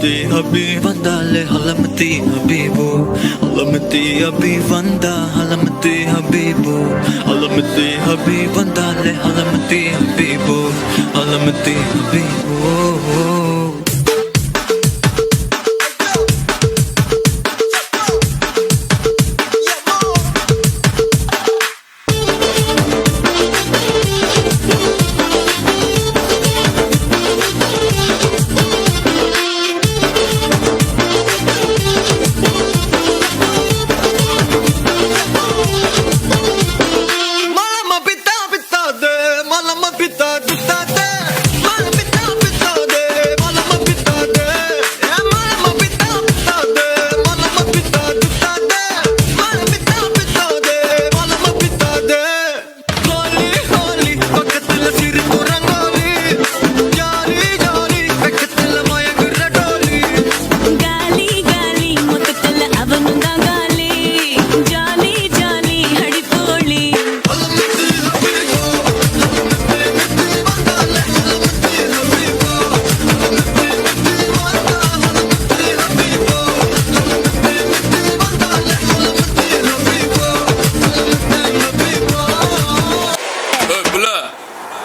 Vandale halamati habibu halamati vanda halamati habibu halamati vandale halamati habibu halamati habibu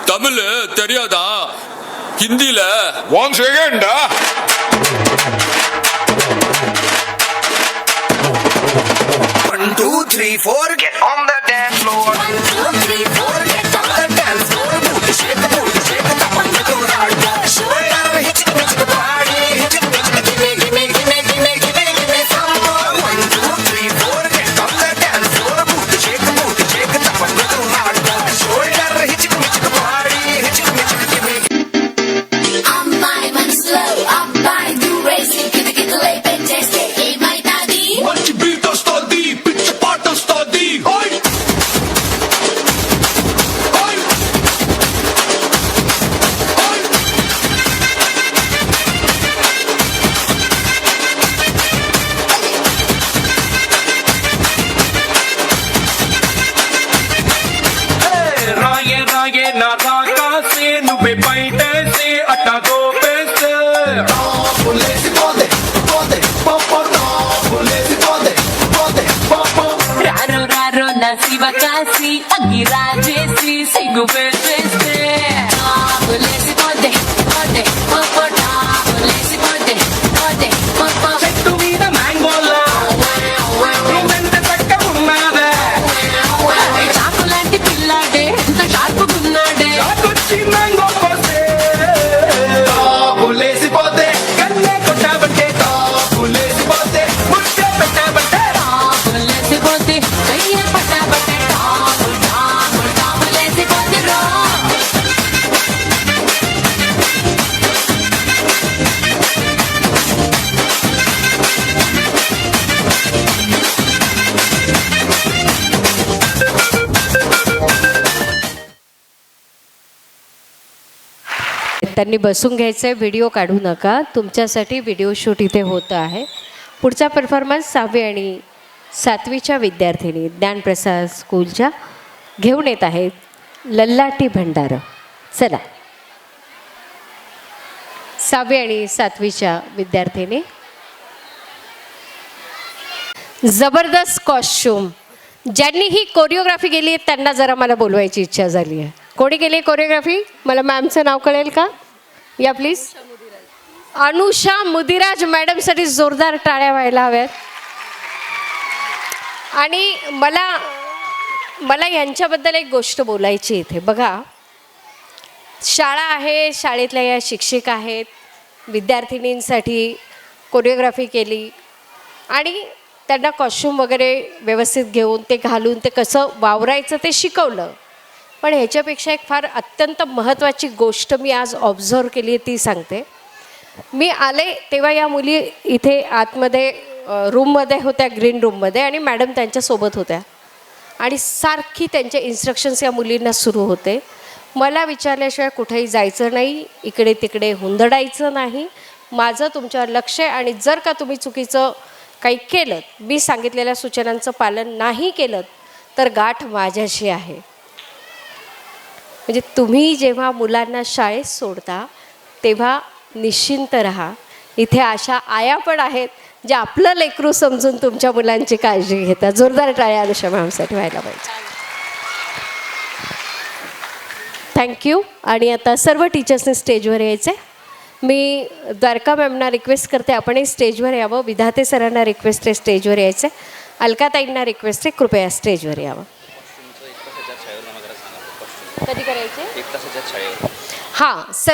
Tamil தெரியாதா? ஹிந்தில one செகண்டா. One, two, three, four, get on the dance floor. 1, 2, 3, 4, get on the dance floor. Booty shake, tap on the floor. Show it out, hit it, make it party. Hit it, make it, give me some more. 1, 2, 3, 4, get on the dance floor. Booty shake, tap on the floor. Show it out, hit it, make it party. Hit it, make it, give me. I'm money slow, I'm body do racing. Kita lay penteste, hey my daddy. మంచి beat వస్తుంది, పిచ్చి పాట వస్తుంది. ఓయ్ ఓయ్ ఓయ్. రాయే రాయే నా రాకాసే నువ్వే బయటేసే అట్టా గోపేసే రారో రారో నా శివకాశి అగ్గి రాజేసి సిగ్గు పెట్టేస్తే లేసి పోతే పోతే పోపో లేసి పోతే పోతే పోపో చెట్టు మీద మ్యాంగోలా నువ్వెంత చక్కగా ఉన్నావే చాకు లాంటి పిల్లాడే ఎంత షార్పుకున్నాడే వచ్చి మ్యాంగో కోసే లేసిపోతే కన్నే కొట్టాబంటే లేసిపోతే ముచ్చే పెట్టాబంటే లేసిపోతే కయ్య పట్టాబంటే లేసిపోతే రో. त्यांनी बसून घ्यायचं, व्हिडिओ काढू नका. तुमच्यासाठी व्हिडिओ शूट इथे होतं आहे. पुढचा परफॉर्मन्स 6वी आणि 7वीच्या विद्यार्थिनी ज्ञानप्रसाद स्कूलच्या घेऊन येत आहेत लल्लाटी भंडार. चला, 6वी आणि 7वीच्या विद्यार्थिनी. जबरदस्त कॉस्ट्यूम. ज्यांनी ही कोरिओग्राफी केली आहे त्यांना जरा मला बोलवायची इच्छा झाली आहे. कोणी केली आहे कोरिओग्राफी? मला मॅमचं नाव कळेल का? या प्लीज. अनुषा मुदिराज मॅडमसाठी जोरदार टाळ्या व्हायला हव्यात. आणि मला यांच्याबद्दल एक गोष्ट बोलायची इथे. बघा, शाळा आहे, शाळेतल्या या शिक्षिका आहेत, विद्यार्थिनींसाठी कोरिओग्राफी केली आणि त्यांना कॉस्ट्यूम वगैरे व्यवस्थित घेऊन ते घालून ते कसं वावरायचं ते शिकवलं. पण ह्याच्यापेक्षा एक फार अत्यंत महत्त्वाची गोष्ट मी आज ऑब्झर्व केली आहे, ती सांगते. मी आले तेव्हा या मुली इथे आतमध्ये रूममध्ये होत्या, ग्रीन रूममध्ये, आणि मॅडम त्यांच्यासोबत होत्या आणि सारखी त्यांचे इन्स्ट्रक्शन्स या मुलींना सुरू होते. मला विचारल्याशिवाय कुठेही जायचं नाही, इकडे तिकडे हुंदडायचं नाही, माझं तुमच्यावर लक्ष आहे. आणि जर का तुम्ही चुकीचं काही केलं, मी सांगितलेल्या सूचनांचं पालन नाही केलं, तर गाठ माझ्याशी आहे. म्हणजे तुम्ही जेव्हा मुलांना शाळेत सोडता तेव्हा निश्चिंत राहा इथे अशा आया पण आहेत ज्या आपलं लेकरू समजून तुमच्या मुलांची काळजी घेतात. जोरदार टाळ्या अनुषा मॅमसाठी व्हायला पाहिजे. थँक्यू. आणि आता सर्व टीचर्सने स्टेजवर यायचे. मी द्वारका मॅमना रिक्वेस्ट करते आपणही स्टेजवर यावं. विधाते सरांना रिक्वेस्ट आहे स्टेजवर यायचे. अलकाताईंना रिक्वेस्ट आहे कृपया स्टेजवर यावं. कधी करायचे? हां सर्व